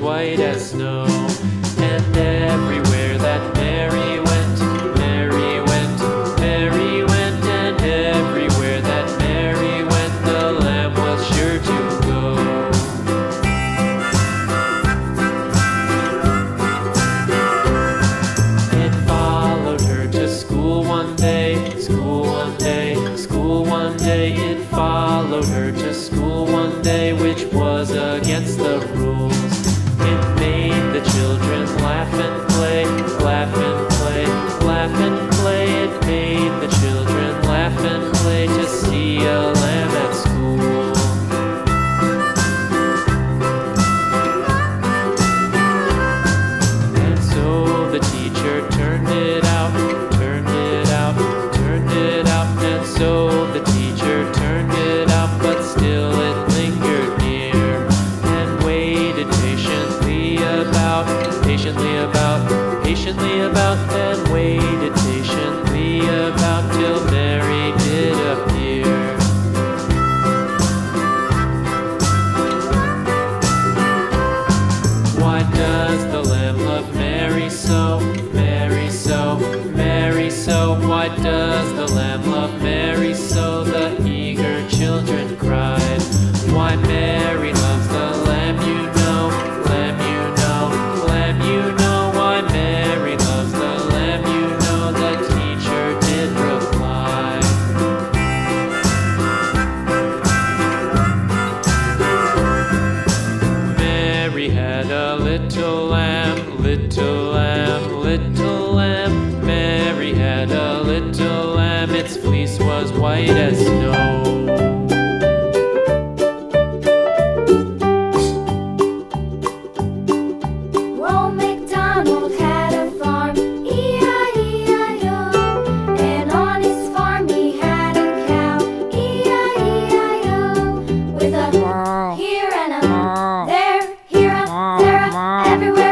white as snow. And everywhere that Mary went, Mary went, Mary went, and everywhere that Mary went, the lamb was sure to go. It followed her to school one day, school one day, school one day. It followed her to school one day, which was against the rules. It made the children laugh and play, laugh and play, laugh and play. It made the children laugh and play to see a lamb at school. And so the teacher turned it out, turned it out, turned it out. And so the teacher turned it out, but still it lingered near and waited patiently about, and waited patiently about till Mary did appear. Why does the lamb love Mary so, Mary so, Mary so? Why does the lamb love Mary so? The eager children cried. Why Mary loves the lamb, you know, lamb, you know, lamb, you know. Why Mary loves the lamb, you know, the teacher did reply. Mary had a little lamb, little lamb, little lamb. Mary had a little lamb, its fleece was white as snow. Well, McDonald had a farm, E-I-E-I-O. And on his farm he had a cow, E-I-E-I-O. With a here and a there, here a, there a, everywhere.